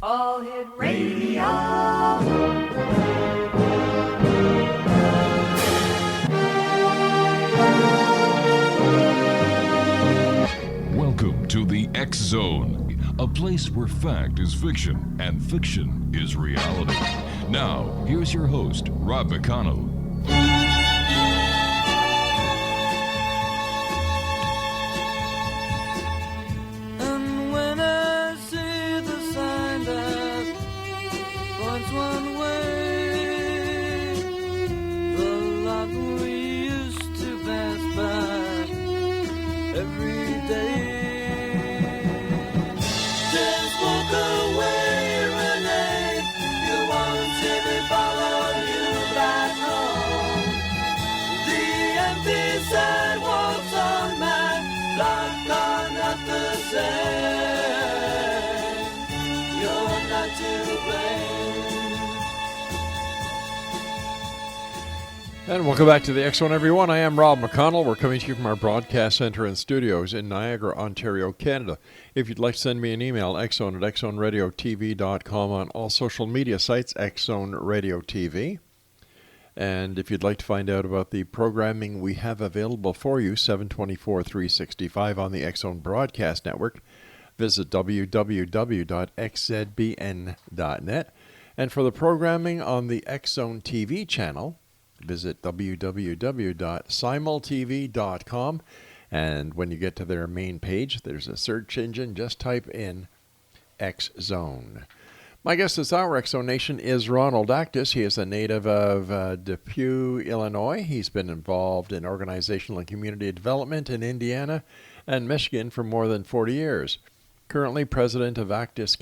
All Hit Radio. Welcome to the X Zone, a place where fact is fiction and fiction is reality. Now, here's your host, Rob McConnell. And when I see the sign that points one way, the lot we used to pass by every day. Just walk away, Renee. You won't see me follow you back home. The empty sidewalks on my block are not the same. You're not to blame. And welcome back to the X Zone, everyone. I am Rob McConnell. We're coming to you from our broadcast center and studios in Niagara, Ontario, Canada. If you'd like to send me an email, xzone@xzoneradiotv.com, on all social media sites, Xzone Radio TV. And if you'd like to find out about the programming we have available for you, 7/24/365 on the X Zone Broadcast Network, visit www.xzbn.net. And for the programming on the X Zone TV channel, visit www.simultv.com, and when you get to their main page, there's a search engine. Just type in X Zone. My guest this hour, X Zone Nation, is Ronald Actis. He is a native of Depew, Illinois. He's been involved in organizational and community development in Indiana and Michigan for more than 40 years. Currently president of Actis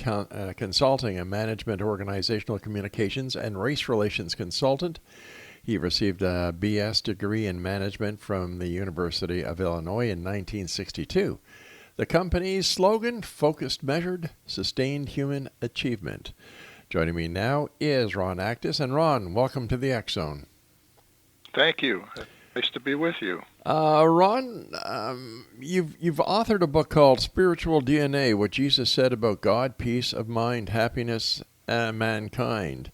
Consulting, a management, organizational communications, and race relations consultant. He received a BS degree in management from the University of Illinois in 1962. The company's slogan, focused, measured, sustained human achievement. Joining me now is Ron Actis. And Ron, welcome to the X Zone. Thank you. Nice to be with you. Ron, you've authored a book called Spiritual DNA, What Jesus Said About God, Peace of Mind, Happiness, and Mankind.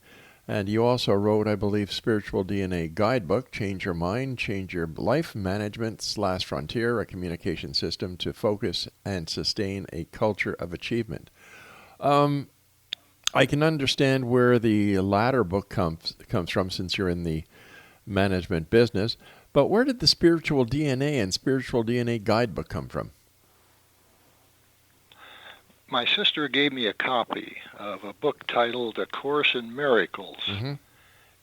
And you also wrote, I believe, Spiritual DNA Guidebook, Change Your Mind, Change Your Life, Management / Frontier, a communication system to focus and sustain a culture of achievement. I can understand where the latter book comes from, since you're in the management business. But where did the Spiritual DNA and Spiritual DNA Guidebook come from? My sister gave me a copy of a book titled A Course in Miracles. Mm-hmm.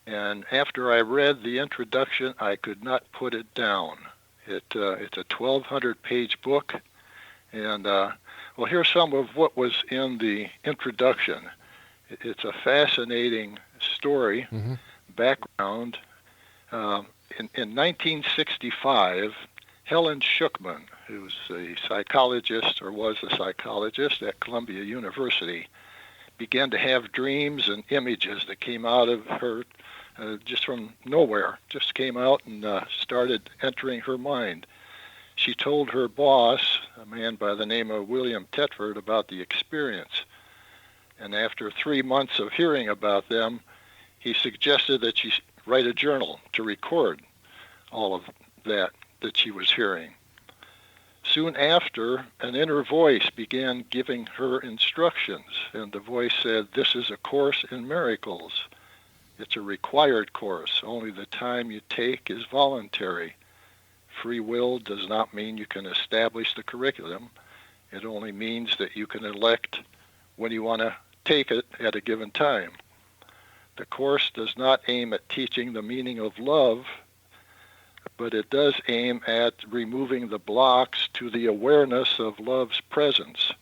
And after I read the introduction, I could not put it down. It's a 1,200-page book. And, well, here's some of what was in the introduction. It's a fascinating story, Mm-hmm. background. In 1965, Helen Schuckman, who's a psychologist, or was a psychologist at Columbia University, began to have dreams and images that came out of her just from nowhere, just came out and started entering her mind. She told her boss, a man by the name of William Tetford, about the experience. And after 3 months of hearing about them, he suggested that she write a journal to record all of that she was hearing. Soon after, an inner voice began giving her instructions, and the voice said, "This is a course in miracles. It's a required course. Only the time you take is voluntary. Free will does not mean you can establish the curriculum. It only means that you can elect when you want to take it at a given time. The course does not aim at teaching the meaning of love, but it does aim at removing the blocks to the awareness of love's presence.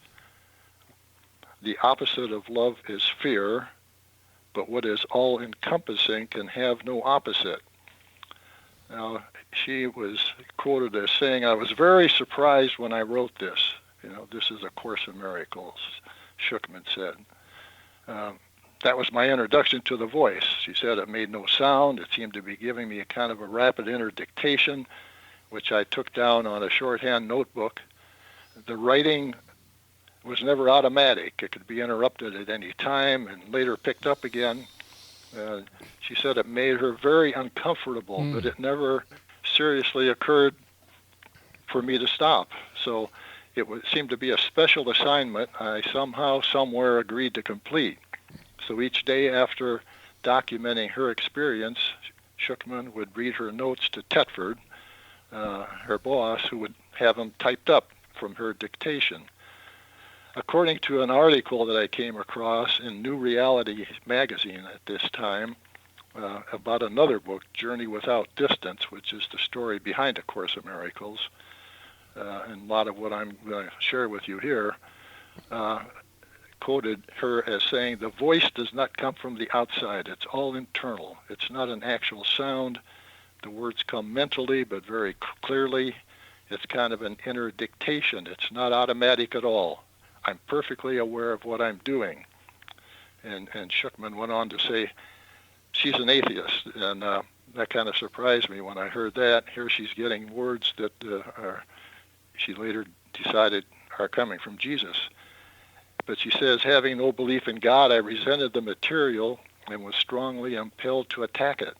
The opposite of love is fear, but what is all-encompassing can have no opposite." Now, she was quoted as saying, "I was very surprised when I wrote this. This is a Course in Miracles," Schuckman said. That was my introduction to the voice. She said it made no sound. It seemed to be giving me a kind of a rapid interdictation, which I took down on a shorthand notebook. The writing was never automatic. It could be interrupted at any time and later picked up again. She said it made her very uncomfortable, but it never seriously occurred for me to stop. So it seemed to be a special assignment I somehow, somewhere agreed to complete. So each day after documenting her experience, Schuckman would read her notes to Tetford, her boss, who would have them typed up from her dictation. According to an article that I came across in New Reality magazine at this time about another book, Journey Without Distance, which is the story behind A Course in Miracles, and a lot of what I'm going to share with you here, quoted her as saying, "The voice does not come from the outside. It's all internal. It's not an actual sound. The words come mentally, but very clearly. It's kind of an inner dictation. It's not automatic at all. I'm perfectly aware of what I'm doing." And Schuckman went on to say, she's an atheist, and that kind of surprised me when I heard that. Here she's getting words that she later decided are coming from Jesus. But she says, having no belief in God, I resented the material and was strongly impelled to attack it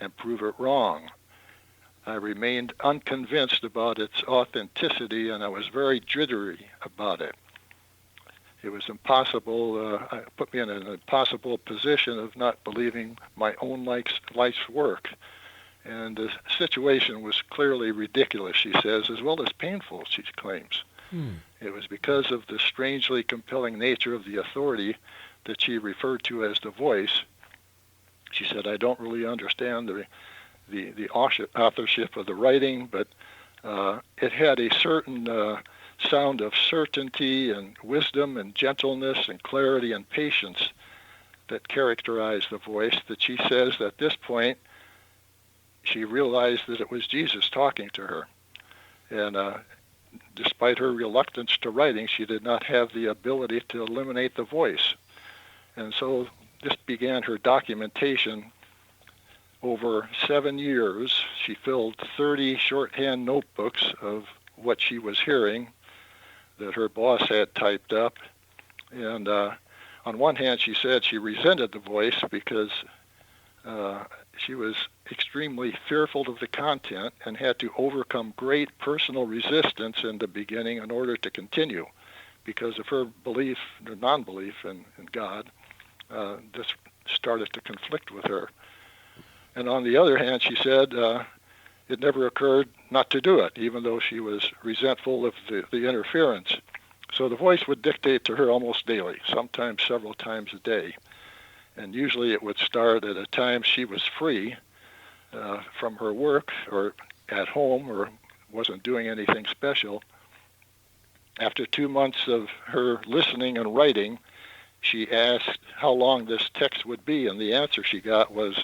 and prove it wrong. I remained unconvinced about its authenticity, and I was very jittery about it. It was impossible, put me in an impossible position of not believing my own life's work. And the situation was clearly ridiculous, she says, as well as painful, she claims. It was because of the strangely compelling nature of the authority that she referred to as the voice. She said, I don't really understand the authorship of the writing, but it had a certain sound of certainty and wisdom and gentleness and clarity and patience that characterized the voice, that she says at this point she realized that it was Jesus talking to her. And despite her reluctance to writing, she did not have the ability to eliminate the voice. And so this began her documentation. Over 7 years, she filled 30 shorthand notebooks of what she was hearing that her boss had typed up. And on one hand, she said she resented the voice because she was extremely fearful of the content and had to overcome great personal resistance in the beginning in order to continue because of her belief, or non-belief in God. This started to conflict with her. And on the other hand, she said it never occurred not to do it, even though she was resentful of the interference. So the voice would dictate to her almost daily, sometimes several times a day. And usually it would start at a time she was free from her work or at home or wasn't doing anything special. After 2 months of her listening and writing, she asked how long this text would be, and the answer she got was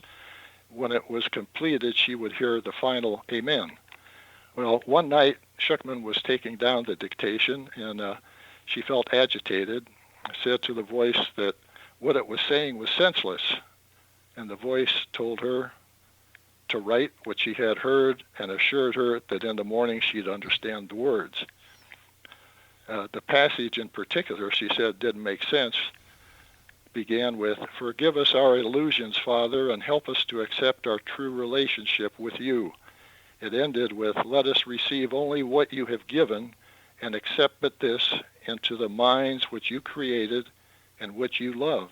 when it was completed, she would hear the final amen. Well, one night, Schuckman was taking down the dictation, and she felt agitated. I said to the voice that what it was saying was senseless, and the voice told her to write what she had heard and assured her that in the morning she'd understand the words. The passage in particular, she said, didn't make sense. Began with, forgive us our illusions, Father, and help us to accept our true relationship with you. It ended with, let us receive only what you have given and accept but this into the minds which you created and which you love.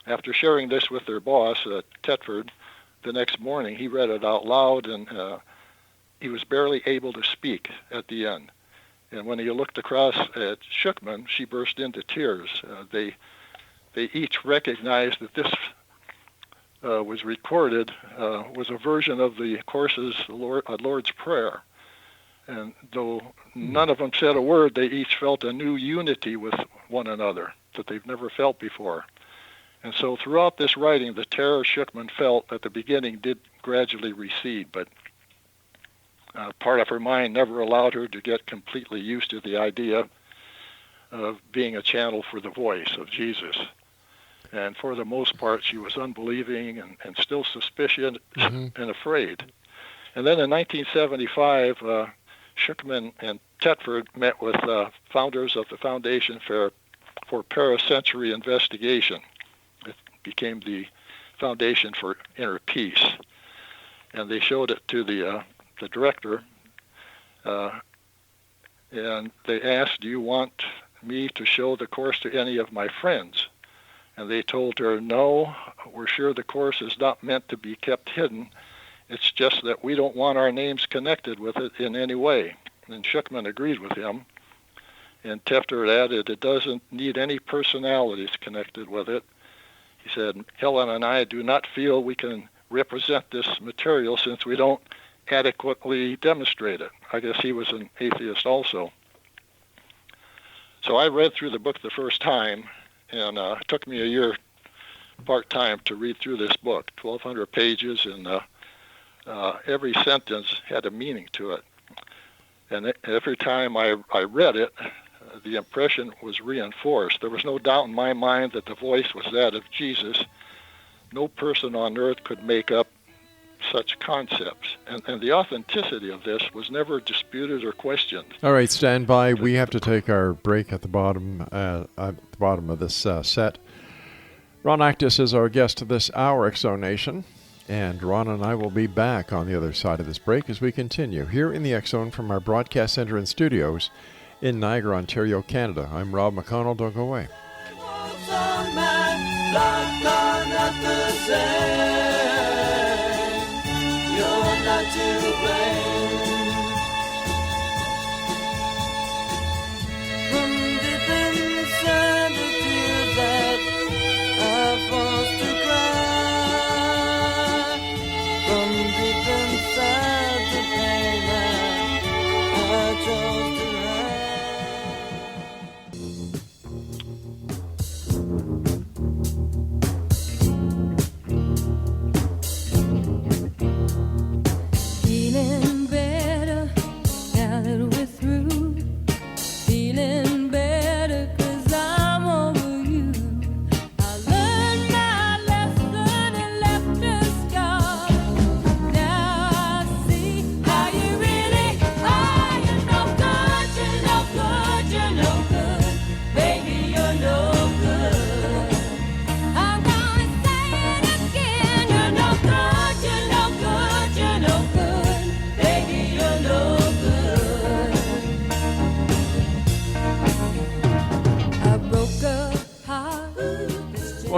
After sharing this with their boss at Tetford, the next morning he read it out loud, and he was barely able to speak at the end. And when he looked across at Schuckman, she burst into tears. They each recognized that this was recorded, was a version of the Course's Lord's Prayer. And though none of them said a word, they each felt a new unity with one another that they've never felt before. And so throughout this writing, the terror Schuckman felt at the beginning did gradually recede, but part of her mind never allowed her to get completely used to the idea of being a channel for the voice of Jesus. And for the most part, she was unbelieving and still suspicious and afraid. And then in 1975, Schuckman and Tetford met with founders of the Foundation for Parasensory Investigation. It became the Foundation for Inner Peace. And they showed it to the director, and they asked, do you want me to show the course to any of my friends? And they told her, no, we're sure the course is not meant to be kept hidden. It's just that we don't want our names connected with it in any way. And Schuckman agreed with him. And Tetford added, it doesn't need any personalities connected with it. He said, Helen and I do not feel we can represent this material since we don't adequately demonstrate it. I guess he was an atheist also. So I read through the book the first time, and it took me a year part-time to read through this book, 1,200 pages, and every sentence had a meaning to it. And every time I read it, the impression was reinforced. There was no doubt in my mind that the voice was that of Jesus. No person on earth could make up such concepts. And the authenticity of this was never disputed or questioned. All right, stand by. We have to take our break at the bottom of this set. Ron Actis is our guest this hour, Exonation. And Ron and I will be back on the other side of this break as we continue here in the X-Zone from our broadcast center and studios in Niagara, Ontario, Canada. I'm Rob McConnell. Don't go away. You're not to blame. From deep inside the tears that I forced to cry, from deep inside the pain that I chose to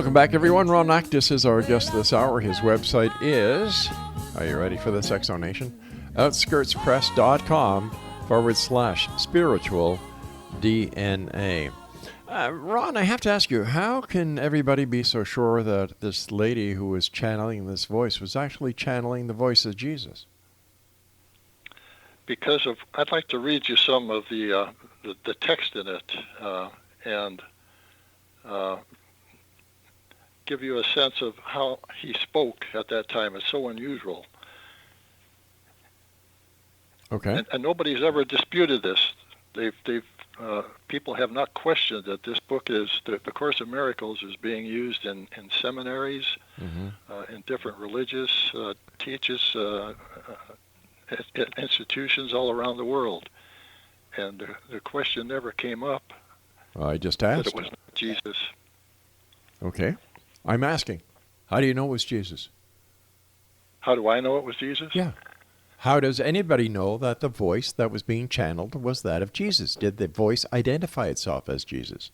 Welcome back, everyone. Ron Actis is our guest this hour. His website is, are you ready for this, Exonation? outskirtspress.com/spiritual DNA. Ron, I have to ask you, how can everybody be so sure that this lady who was channeling this voice was actually channeling the voice of Jesus? Because I'd like to read you some of the text in it and give you a sense of how he spoke at that time. It's so unusual. Okay. And nobody's ever disputed this. People have not questioned that this book is, the Course in Miracles is being used in seminaries, in different religious teaches institutions all around the world. And the question never came up. I just asked. That it was not Jesus. Okay. I'm asking. How do you know it was Jesus? How do I know it was Jesus? Yeah. How does anybody know that the voice that was being channeled was that of Jesus? Did the voice identify itself as Jesus?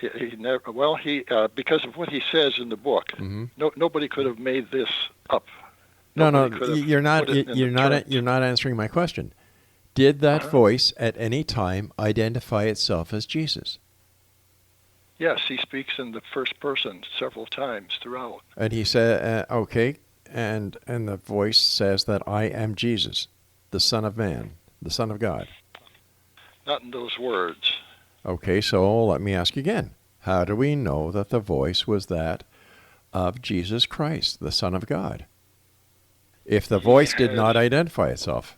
He never. Well, because of what he says in the book. Nobody could have made this up. No, you're not answering my question. Did that voice at any time identify itself as Jesus? Yes, he speaks in the first person several times throughout. And he said, okay, and the voice says that I am Jesus, the Son of Man, the Son of God. Not in those words. Okay, so let me ask again. How do we know that the voice was that of Jesus Christ, the Son of God, if the voice did not identify itself?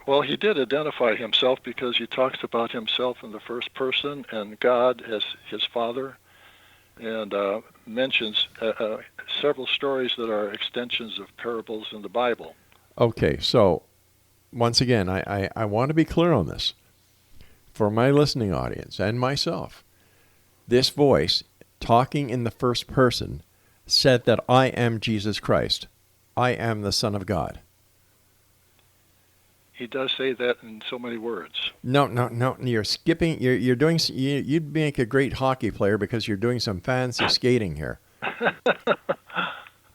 Well, he did identify himself because he talks about himself in the first person and God as his Father, and mentions several stories that are extensions of parables in the Bible. Okay, so once again, I want to be clear on this for my listening audience and myself. This voice, talking in the first person, said that I am Jesus Christ. I am the Son of God. He does say that in so many words. No. You're skipping. You're doing. You'd make a great hockey player because you're doing some fancy skating here.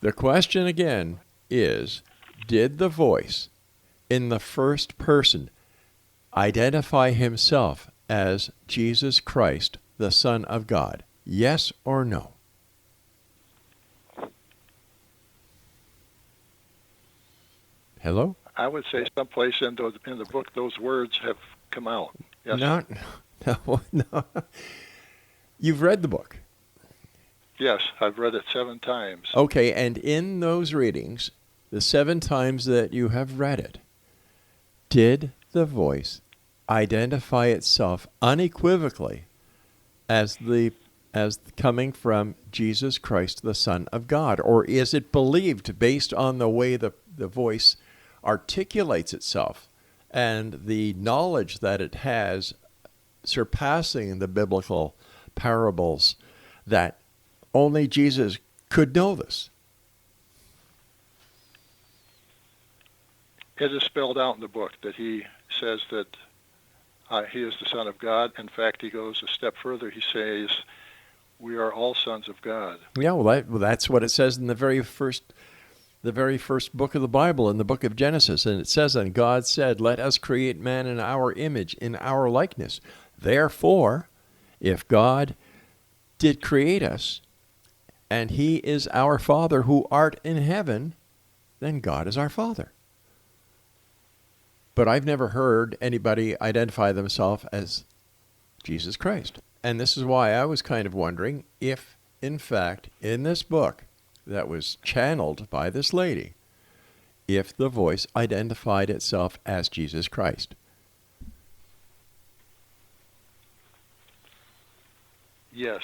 The question again is, did the voice in the first person identify himself as Jesus Christ, the Son of God? Yes or no? Hello? I would say someplace in the book those words have come out. Yes. No. You've read the book. Yes, I've read it 7 times. Okay, and in those readings, the 7 times that you have read it, did the voice identify itself unequivocally as coming from Jesus Christ, the Son of God? Or is it believed based on the way the voice articulates itself and the knowledge that it has surpassing the biblical parables that only Jesus could know this? It is spelled out in the book that he says that he is the Son of God. In fact, he goes a step further. He says, we are all sons of God. Yeah, well, that's what it says in the very first book of the Bible, in the book of Genesis. And it says, and God said, let us create man in our image, in our likeness. Therefore, if God did create us, and he is our Father who art in heaven, then God is our Father. But I've never heard anybody identify themselves as Jesus Christ. And this is why I was kind of wondering if, in fact, in this book that was channeled by this lady, if the voice identified itself as Jesus Christ. Yes.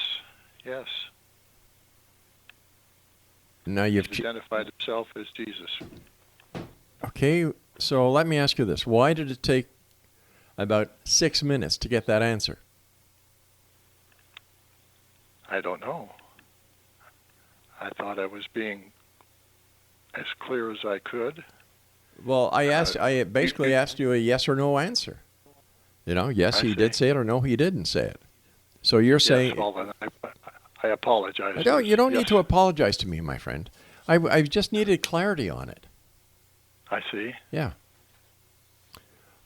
Now He identified himself as Jesus. Okay, so let me ask you this. Why did it take about 6 minutes to get that answer? I don't know. I thought I was being as clear as I could. Well, I basically asked you a yes or no answer. Yes, he did say it, or no, he didn't say it. So you're saying... Yes, well, then I apologize. You don't need to apologize to me, my friend. I just needed clarity on it. I see. Yeah.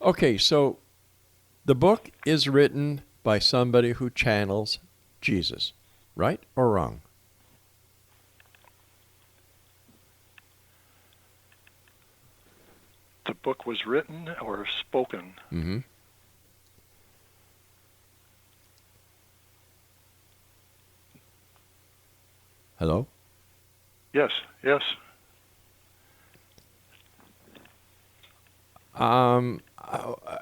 Okay, so the book is written by somebody who channels Jesus, right or wrong? The book was written or spoken? Mm-hmm. Hello? Yes.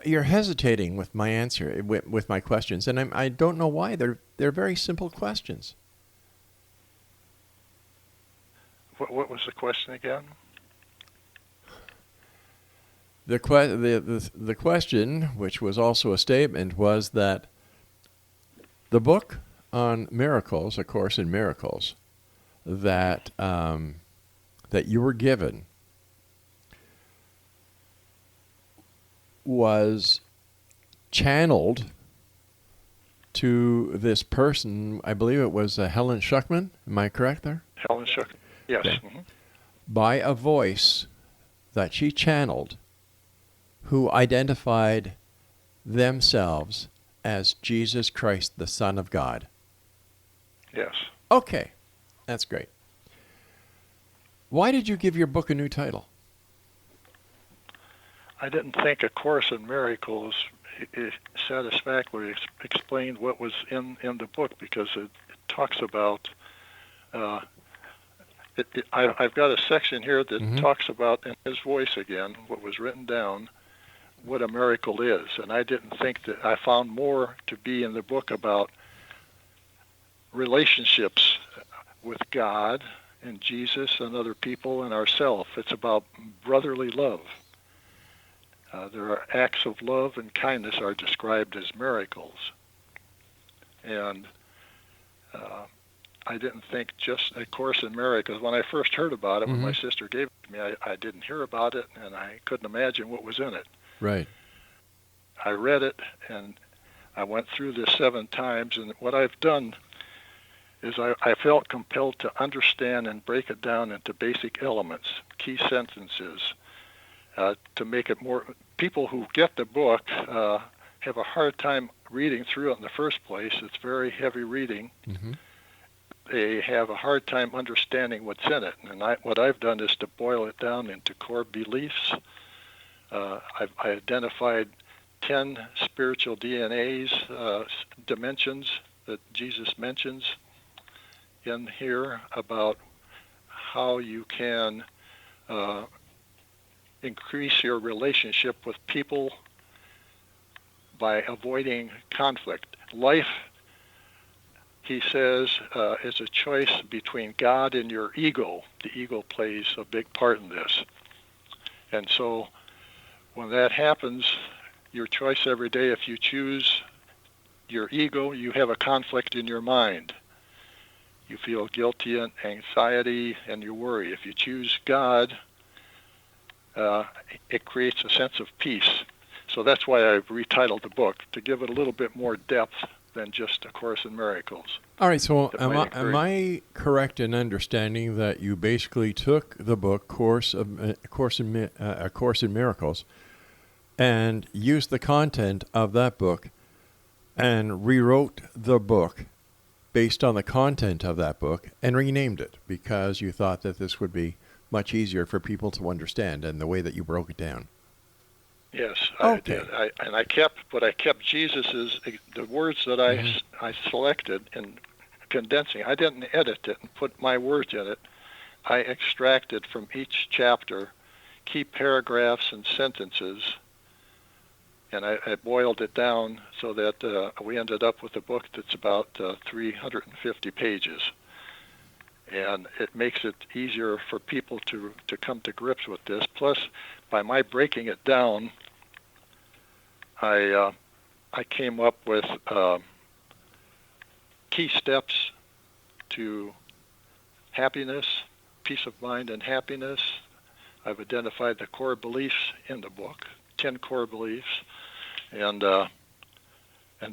You're hesitating with my answer, with my questions, and I don't know why. They're very simple questions. What was the question again? The question, which was also a statement, was that the book on miracles, A Course in Miracles, that you were given was channeled to this person. I believe it was Helen Schuckman. Am I correct there? Helen Schuckman. Yes. Okay. Mm-hmm. By a voice that she channeled, who identified themselves as Jesus Christ, the Son of God. Yes. Okay, that's great. Why did you give your book a new title? I didn't think A Course in Miracles satisfactorily explained what was in the book, because it talks about... I've got a section here that talks about, in his voice again, what was written down, what a miracle is. And I didn't think that... I found more to be in the book about relationships with God and Jesus and other people and ourselves. It's about brotherly love. There are acts of love and kindness are described as miracles. And I didn't think just A Course in Miracles. When I first heard about it, when my sister gave it to me, I didn't hear about it, and I couldn't imagine what was in it. Right. I read it, and I went through this 7 times, and what I've done is I felt compelled to understand and break it down into basic elements, key sentences, to make it more... People who get the book have a hard time reading through it in the first place. It's very heavy reading. Mm-hmm. They have a hard time understanding what's in it. And what I've done is to boil it down into core beliefs. I identified 10 spiritual DNAs, dimensions that Jesus mentions in here about how you can increase your relationship with people by avoiding conflict. Life, he says, is a choice between God and your ego. The ego plays a big part in this. And so when that happens, your choice every day, if you choose your ego, you have a conflict in your mind. You feel guilty and anxiety and you worry. If you choose God, it creates a sense of peace. So that's why I've retitled the book, to give it a little bit more depth than just A Course in Miracles. All right, so am I correct in understanding that you basically took the book, A Course in Miracles, and used the content of that book and rewrote the book based on the content of that book and renamed it because you thought that this would be much easier for people to understand and the way that you broke it down? Yes, okay. I kept Jesus's, the words that I selected in condensing. I didn't edit it and put my words in it. I extracted from each chapter key paragraphs and sentences, and I boiled it down so that we ended up with a book that's about 350 pages. And it makes it easier for people to come to grips with this. Plus, by my breaking it down, I came up with key steps to happiness, peace of mind and happiness. I've identified the core beliefs in the book, 10 core beliefs, and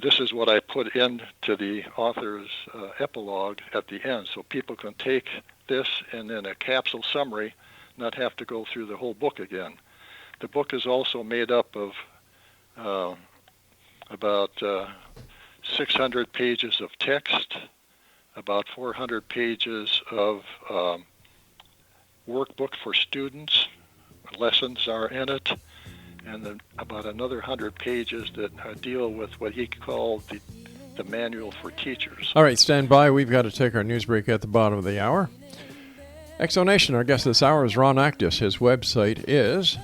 this is what I put into the author's epilogue at the end, so people can take this and in a capsule summary, not have to go through the whole book again. The book is also made up of about 600 pages of text, about 400 pages of workbook for students. Lessons are in it, and then about another 100 pages that deal with what he called the manual for teachers. All right, stand by. We've got to take our news break at the bottom of the hour. Exonation, our guest this hour is Ron Actis. His website is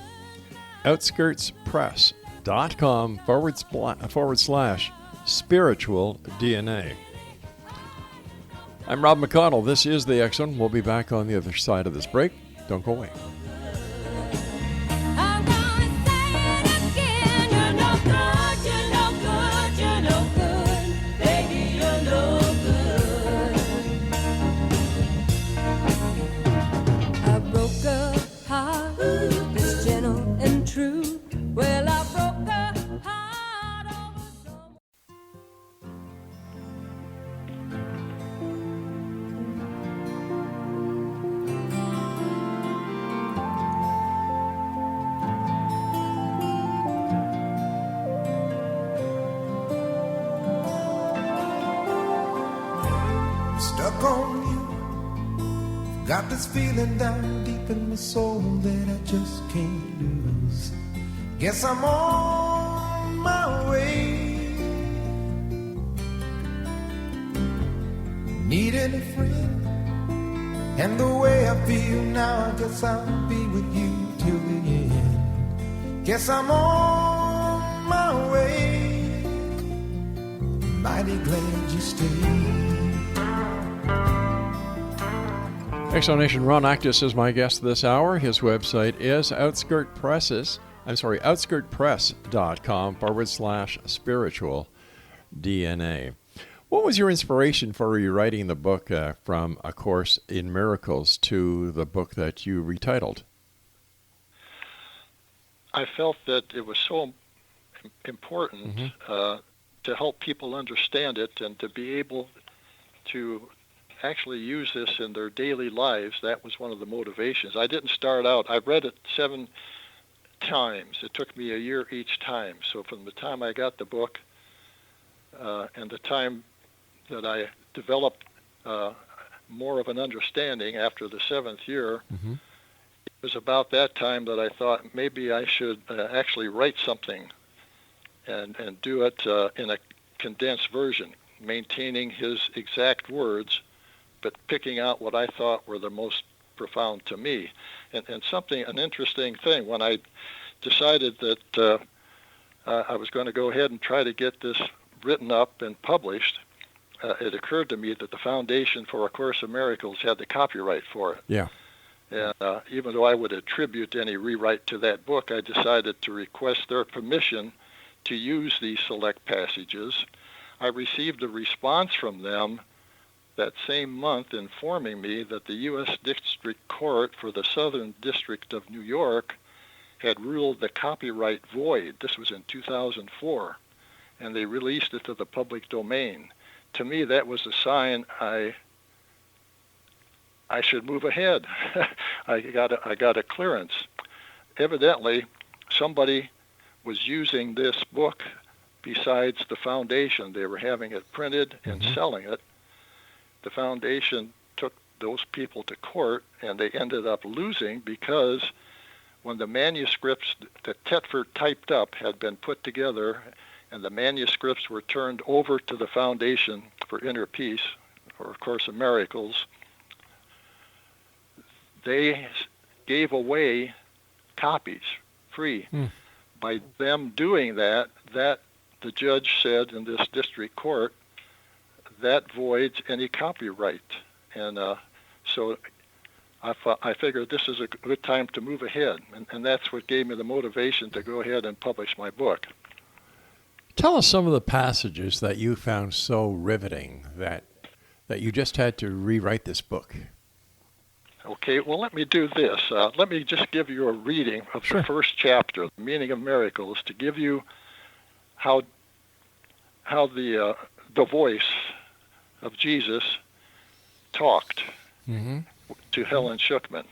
outskirtspress.com/spiritual DNA. I'm Rob McConnell. This is the X Zone. We'll be back on the other side of this break. Don't go away. Stuck on you. Got this feeling down deep in my soul that I just can't lose. Guess I'm on my way. Needing a friend, and the way I feel now, I guess I'll be with you till the end. Guess I'm on my way. Mighty glad you stayed. Exonation, Ron Actis is my guest this hour. His website is outskirtpress.com/spiritual DNA. What was your inspiration for rewriting the book from A Course in Miracles to the book that you retitled? I felt that it was so important to help people understand it and to be able to actually use this in their daily lives. That was one of the motivations. I didn't start out, I read it 7 times. It took me a year each time. So from the time I got the book and the time that I developed more of an understanding after the 7th year, it was about that time that I thought maybe I should actually write something and do it in a condensed version, maintaining his exact words, but picking out what I thought were the most profound to me. And an interesting thing, when I decided that I was going to go ahead and try to get this written up and published, it occurred to me that the Foundation for A Course in Miracles had the copyright for it. Yeah. And even though I would attribute any rewrite to that book, I decided to request their permission to use these select passages. I received a response from them that same month informing me that the U.S. District Court for the Southern District of New York had ruled the copyright void. This was in 2004, and they released it to the public domain. To me, that was a sign I should move ahead. I got a clearance. Evidently, somebody was using this book besides the Foundation. They were having it printed and selling it. The Foundation took those people to court, and they ended up losing because when the manuscripts that Tetford typed up had been put together and the manuscripts were turned over to the Foundation for Inner Peace, or A Course in Miracles, they gave away copies free. By them doing that, the judge said in this district court, that voids any copyright. And so I figured this is a good time to move ahead. And that's what gave me the motivation to go ahead and publish my book. Tell us some of the passages that you found so riveting that you just had to rewrite this book. Okay, well, let me do this. Let me just give you a reading of Sure. the first chapter, The Meaning of Miracles, to give you how the voice of Jesus talked to Helen Schuckman.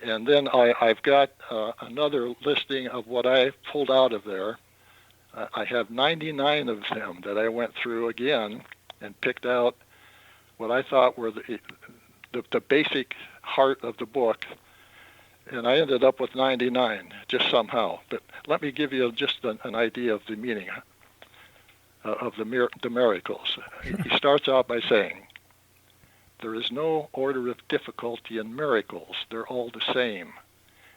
And then I've got another listing of what I pulled out of there. I have 99 of them that I went through again and picked out what I thought were the basic heart of the book, and I ended up with 99 just somehow. But let me give you just an idea of the meaning of the miracles. Sure. He starts out by saying, there is no order of difficulty in miracles. They're all the same.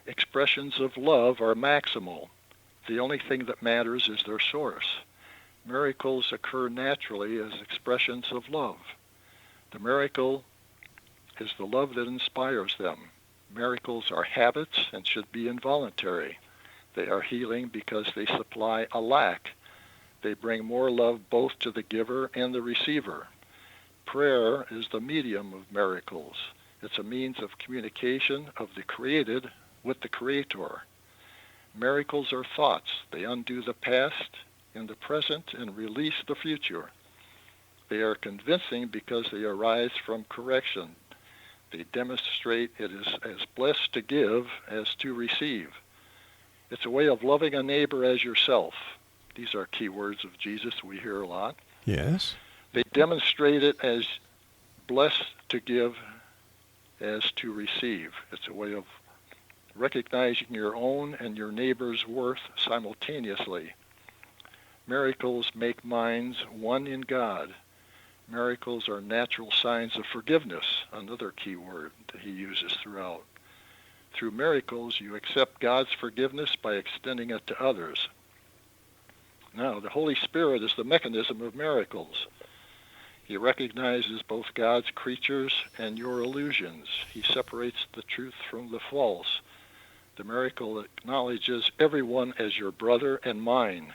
Expressions of love are maximal. The only thing that matters is their source. Miracles occur naturally as expressions of love. The miracle is the love that inspires them. Miracles are habits and should be involuntary. They are healing because they supply a lack. They bring more love both to the giver and the receiver. Prayer is the medium of miracles. It's a means of communication of the created with the Creator. Miracles are thoughts. They undo the past in the present and release the future. They are convincing because they arise from correction. They demonstrate it is as blessed to give as to receive. It's a way of loving a neighbor as yourself. These are key words of Jesus we hear a lot. Yes. They demonstrate it as blessed to give as to receive. It's a way of recognizing your own and your neighbor's worth simultaneously. Miracles make minds one in God. Miracles are natural signs of forgiveness, another key word that he uses throughout. Through miracles, you accept God's forgiveness by extending it to others. Now, the Holy Spirit is the mechanism of miracles. He recognizes both God's creatures and your illusions. He separates the truth from the false. The miracle acknowledges everyone as your brother and mine.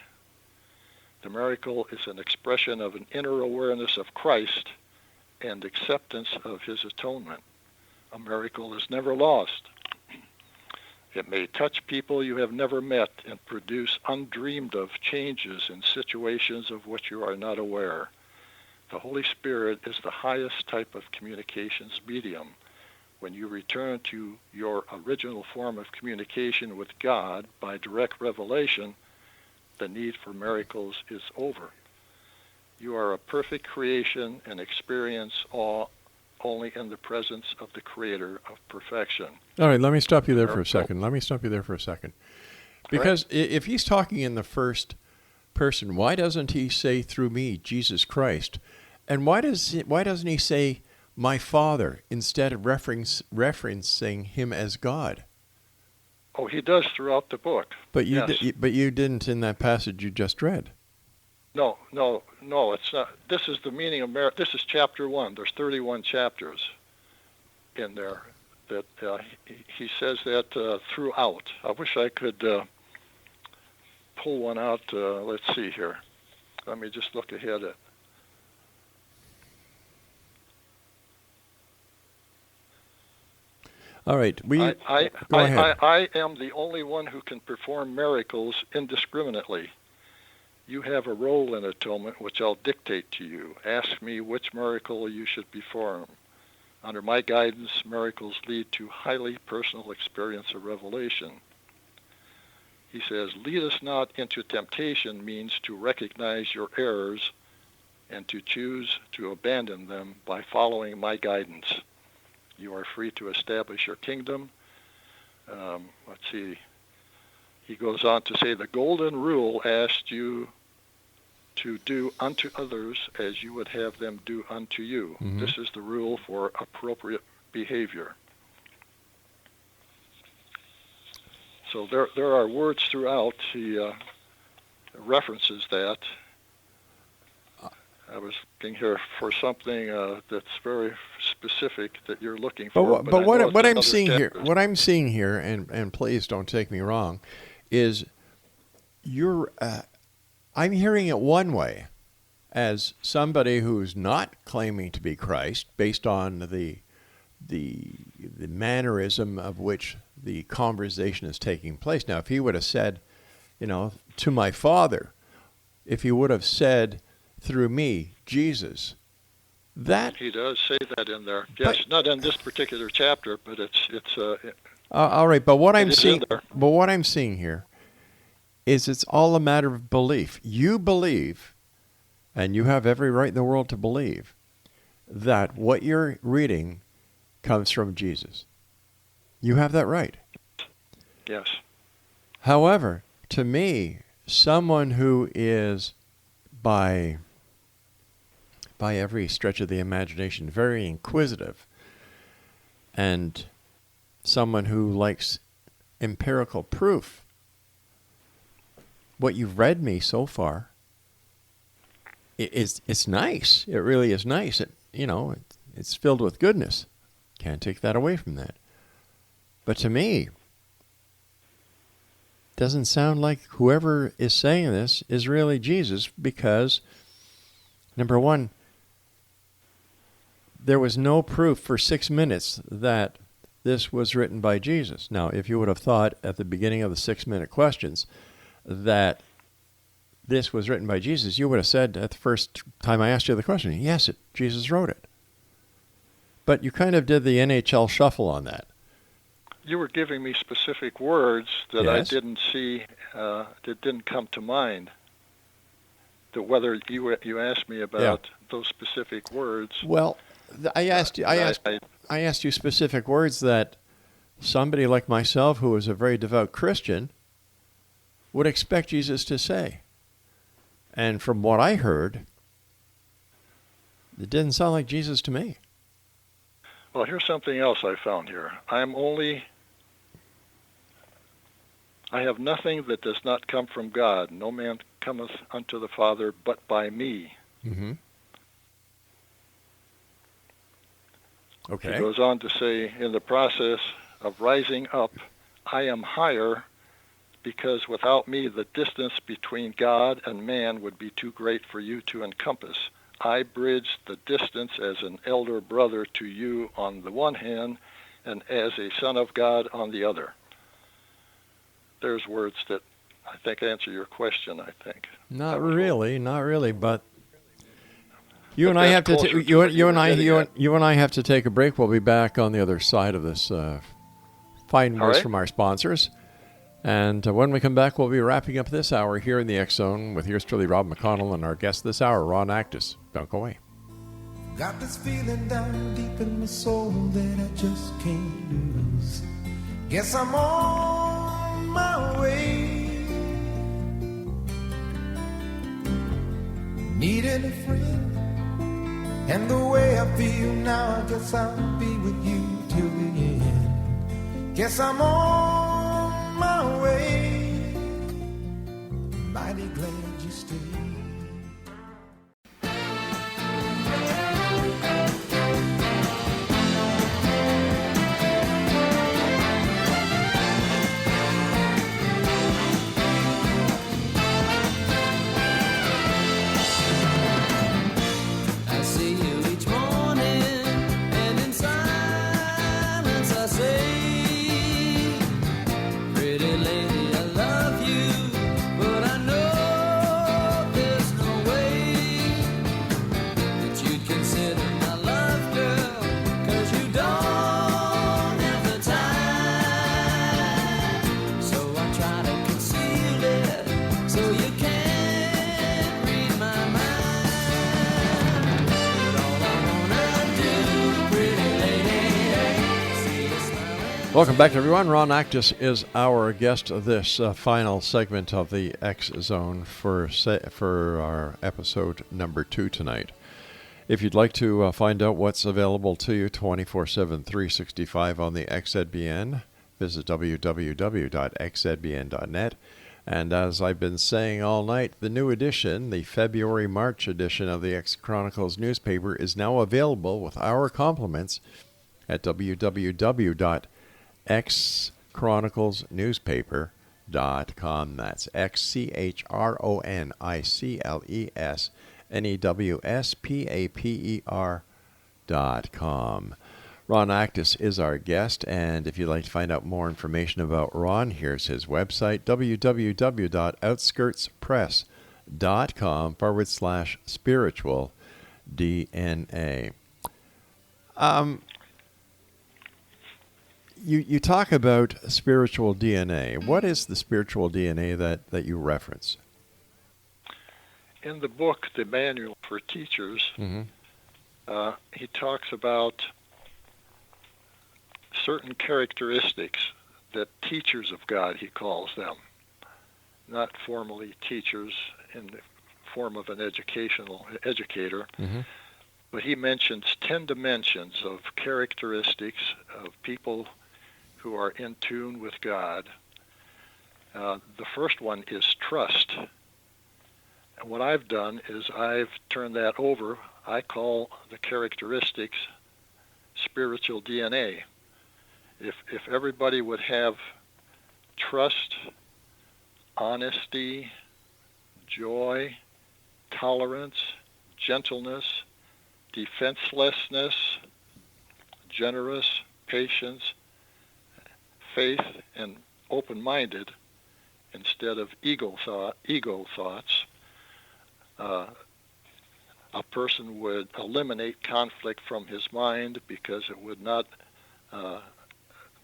The miracle is an expression of an inner awareness of Christ and acceptance of his atonement. A miracle is never lost. It may touch people you have never met and produce undreamed of changes in situations of which you are not aware. The Holy Spirit is the highest type of communications medium. When you return to your original form of communication with God by direct revelation, the need for miracles is over. You are a perfect creation and experience awe only in the presence of the Creator of perfection. All right, let me stop you there for a second. Because if he's talking in the first person, why doesn't he say through me, Jesus Christ? And why doesn't he say my Father instead of referencing him as God? Oh, he does throughout the book. But you yes. but you didn't in that passage you just read. No, it's not. This is the meaning of merit. This is chapter 1. There's 31 chapters in there that he says that throughout. I wish I could pull one out. Let's see here. Let me just look ahead at. All right. Go ahead. I am the only one who can perform miracles indiscriminately. You have a role in atonement which I'll dictate to you. Ask me which miracle you should perform. Under my guidance, miracles lead to highly personal experience of revelation. He says, lead us not into temptation means to recognize your errors and to choose to abandon them by following my guidance. You are free to establish your kingdom. Let's see. He goes on to say, the golden rule asked you to do unto others as you would have them do unto you. Mm-hmm. This is the rule for appropriate behavior. So there are words throughout. He references that. I was looking here for something that's very specific that you're looking for. But what I'm seeing here, and please don't take me wrong, is I'm hearing it one way, as somebody who's not claiming to be Christ, based on the mannerism of which the conversation is taking place. Now, if he would have said, to my Father, if he would have said through me, Jesus, that he does say that in there. Yes, not in this particular chapter, but it's. All right, but what I'm seeing here is it's all a matter of belief. You believe, and you have every right in the world to believe, that what you're reading comes from Jesus. You have that right. Yes. However, to me, someone who is by every stretch of the imagination very inquisitive, and someone who likes empirical proof, what you've read me so far, it's nice. It really is nice. It's filled with goodness. Can't take that away from that. But to me, it doesn't sound like whoever is saying this is really Jesus, because, number one, there was no proof for 6 minutes that this was written by Jesus. Now, if you would have thought at the beginning of the 6-minute questions that this was written by Jesus, you would have said at the first time I asked you the question, yes, Jesus wrote it. But you kind of did the NHL shuffle on that. You were giving me specific words that yes. I didn't see, that didn't come to mind. Whether you asked me about those specific words. Well, I asked you specific words that somebody like myself, who is a very devout Christian, would expect Jesus to say. And from what I heard, it didn't sound like Jesus to me. Well, here's something else I found here. I have nothing that does not come from God. No man cometh unto the Father but by me. Mm-hmm. Okay. He goes on to say, in the process of rising up, I am higher because without me the distance between God and man would be too great for you to encompass. I bridge the distance as an elder brother to you on the one hand and as a son of God on the other. There's words that I think answer your question, I think. Not really, but you But and I have that's to closer to you what and you were I getting you at. and I have to take a break. We'll be back on the other side of this fine All words right. from our sponsors. And when we come back, we'll be wrapping up this hour here in the X Zone with yours truly, Rob McConnell, and our guest this hour, Ron Actis. Don't go away. Got this feeling down deep in my soul that I just can't lose. Guess I'm on my way. Needing a friend, and the way I feel now, I guess I'll be with you till the end. Guess I'm on my way. Mighty glad you stayed. I see you each morning, and in silence I say, pretty lady, I love you, but I know there's no way that you'd consider my love, girl, 'cause you don't have the time. So I try to conceal it, so you can't read my mind. Welcome back, everyone. Ron Actis is our guest of this final segment of the X Zone for our episode number 2 tonight. If you'd like to find out what's available to you 24/7, 365 on the XZBN, visit www.xzbn.net. And as I've been saying all night, the new edition, the February-March edition of the X Chronicles newspaper, is now available with our compliments at www.xchroniclesnewspaper.com. That's xchroniclesnewspaper.com. Ron Actis is our guest, and if you'd like to find out more information about Ron, here's his website, www.outskirtspress.com/spiritual DNA. You talk about spiritual DNA. What is the spiritual DNA that you reference? In the book, The Manual for Teachers, he talks about certain characteristics that teachers of God, he calls them, not formally teachers in the form of an educator, but he mentions 10 dimensions of characteristics of people who are in tune with God. The first one is trust. And what I've done is I've turned that over. I call the characteristics spiritual DNA. If everybody would have trust, honesty, joy, tolerance, gentleness, defenselessness, generous, patience, faith, and open-minded instead of ego thoughts, a person would eliminate conflict from his mind because it would not,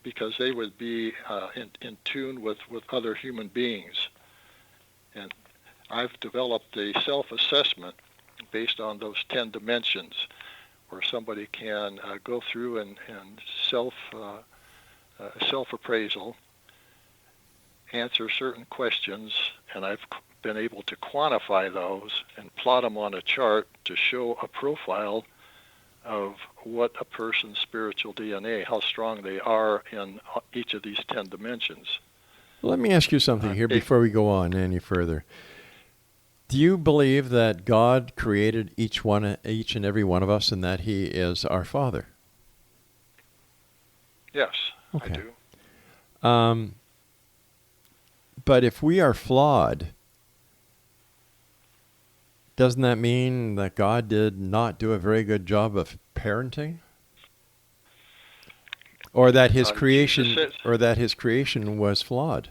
because they would be in tune with other human beings. And I've developed a self-assessment based on those 10 dimensions, where somebody can go through and self-appraisal, answer certain questions, and I've been able to quantify those and plot them on a chart to show a profile of what a person's spiritual DNA, how strong they are in each of these 10 dimensions. Let me ask you something here before we go on any further. Do you believe that God created each and every one of us and that He is our Father? Yes, Okay. I do. But if we are flawed, doesn't that mean that God did not do a very good job of parenting? Or that his creation was flawed?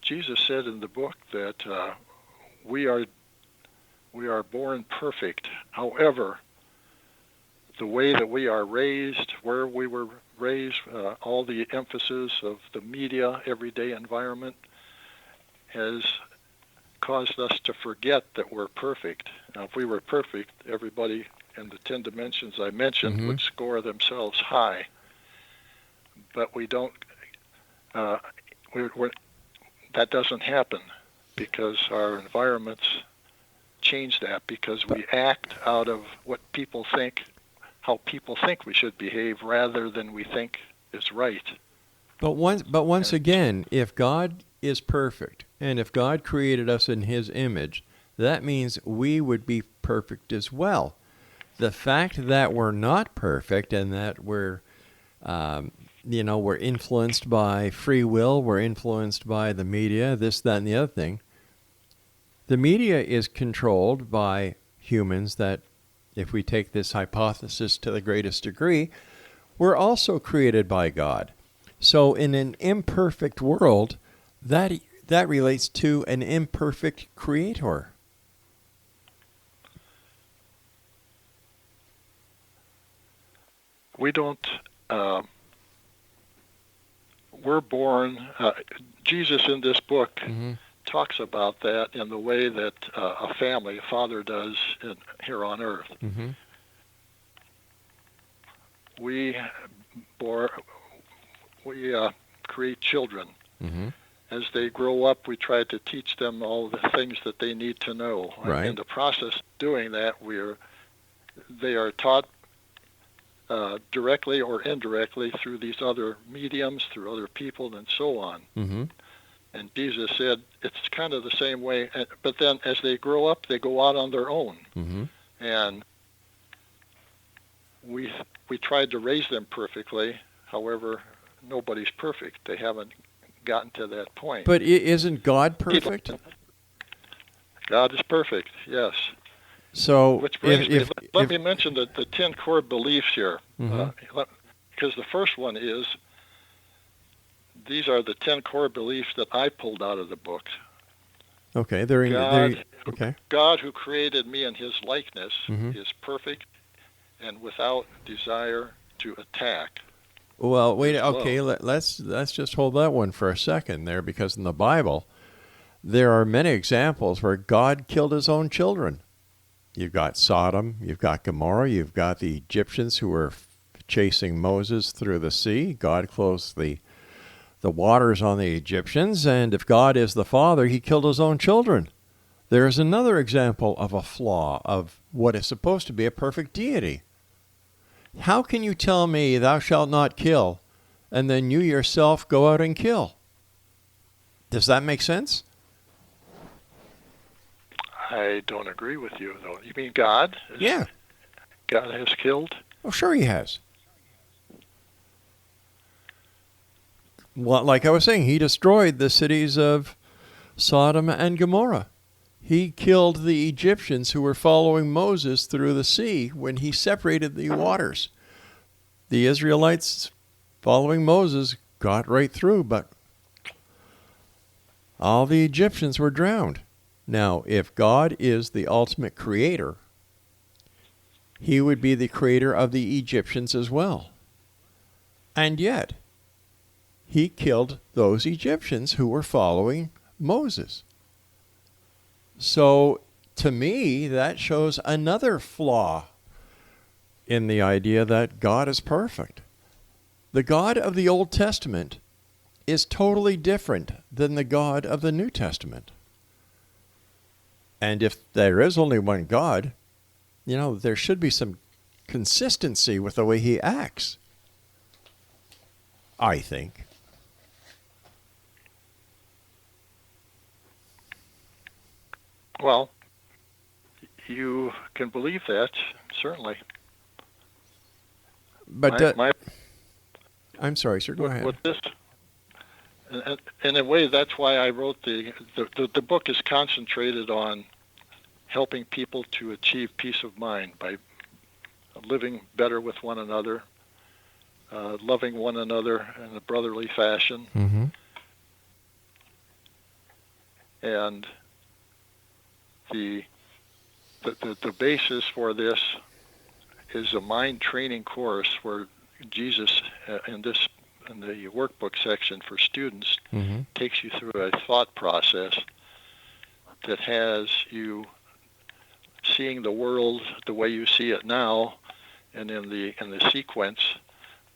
Jesus said in the book that we are born perfect. However, the way that we are raised, where we were raised, all the emphasis of the media, everyday environment, has caused us to forget that we're perfect. Now, if we were perfect, everybody in the 10 dimensions I mentioned would score themselves high. But we don't. That doesn't happen because our environments change that, because we act out of what people think, how people think we should behave, rather than we think is right. But once again, if God is perfect, and if God created us in his image, that means we would be perfect as well. The fact that we're not perfect and that we're influenced by free will, we're influenced by the media, this, that, and the other thing. The media is controlled by humans that, if we take this hypothesis to the greatest degree, we're also created by God. So in an imperfect world, that relates to an imperfect creator. We don't, we're born, Jesus in this book talks about that in the way that a father does here on earth. We create children. As they grow up, we try to teach them all the things that they need to know. Right. In the process of doing that, they are taught directly or indirectly through these other mediums, through other people, and so on. And Jesus said it's kind of the same way, but then as they grow up, they go out on their own. And we tried to raise them perfectly. However, nobody's perfect. They haven't gotten to that point. But isn't God perfect? God is perfect, yes. So, which brings let me mention the 10 core beliefs here, because the first one is, these are the 10 core beliefs that I pulled out of the book. Okay, God, who created me in his likeness, is perfect and without desire to attack. Well, wait. Okay, let's just hold that one for a second there, because in the Bible, there are many examples where God killed his own children. You've got Sodom, you've got Gomorrah, you've got the Egyptians who were chasing Moses through the sea. God closed the waters on the Egyptians, and if God is the Father, he killed his own children. There is another example of a flaw of what is supposed to be a perfect deity. How can you tell me, thou shalt not kill, and then you yourself go out and kill? Does that make sense? I don't agree with you, though. You mean God? Yeah. God has killed? Well, sure he has. Well, like I was saying, he destroyed the cities of Sodom and Gomorrah. He killed the Egyptians who were following Moses through the sea when he separated the waters. The Israelites following Moses got right through, but all the Egyptians were drowned. Now, if God is the ultimate creator, he would be the creator of the Egyptians as well. And yet, he killed those Egyptians who were following Moses. So, to me, that shows another flaw in the idea that God is perfect. The God of the Old Testament is totally different than the God of the New Testament. And if there is only one God, there should be some consistency with the way he acts, I think. Well, you can believe that, certainly. But I'm sorry, sir. Go ahead. With this, and in a way, that's why I wrote the book is concentrated on helping people to achieve peace of mind by living better with one another, loving one another in a brotherly fashion, Mm-hmm. and the basis for this is a mind training course where Jesus in the workbook section for students Mm-hmm. takes you through a thought process that has you seeing the world the way you see it now, and in the sequence,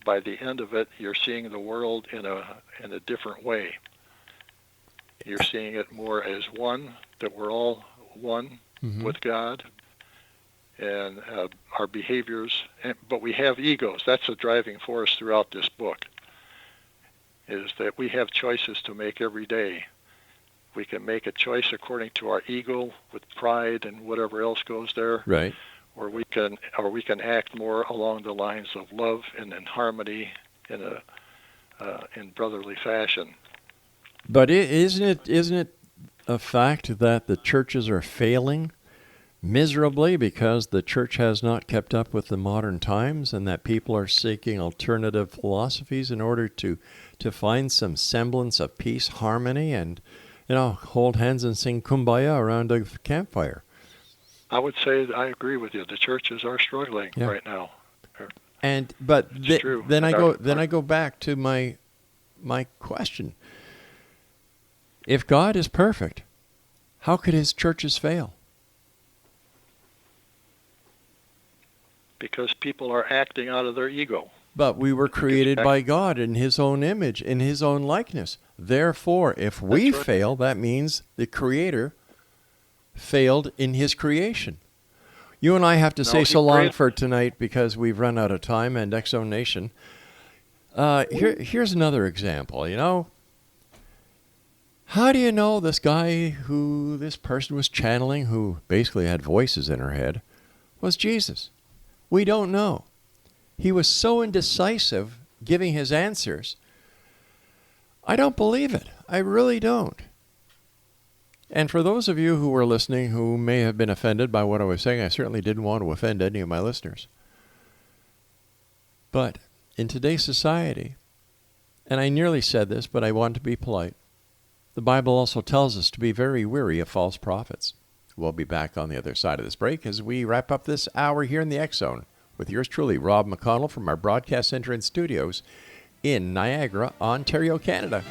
by the end of it, you're seeing the world in a different way. You're seeing it more as one, that we're all one Mm-hmm. with God, and our behaviors, but we have egos. That's a driving force throughout this book, is that we have choices to make every day. We can make a choice according to our ego with pride and whatever else goes there, Right. or we can act more along the lines of love and in harmony in brotherly fashion. But isn't it a fact that the churches are failing miserably because the church has not kept up with the modern times, and that people are seeking alternative philosophies in order to find some semblance of peace, harmony, and hold hands and sing Kumbaya around a campfire? I would say that I agree with you. The churches are struggling right now. But true. then I go back to my question. If God is perfect, how could his churches fail? Because people are acting out of their ego. But we were created by God in his own image, in his own likeness. Therefore, if we fail, that means the Creator failed in his creation. You and I have to say so long for tonight because we've run out of time, and X-Zone Nation. Here's another example, How do you know this guy who this person was channeling, who basically had voices in her head, was Jesus? We don't know. He was so indecisive giving his answers. I don't believe it. I really don't. And for those of you who were listening who may have been offended by what I was saying, I certainly didn't want to offend any of my listeners. But in today's society, and I nearly said this, but I want to be polite, the Bible also tells us to be very wary of false prophets. We'll be back on the other side of this break as we wrap up this hour here in the X-Zone with yours truly, Rob McConnell, from our broadcast center and studios in Niagara, Ontario, Canada.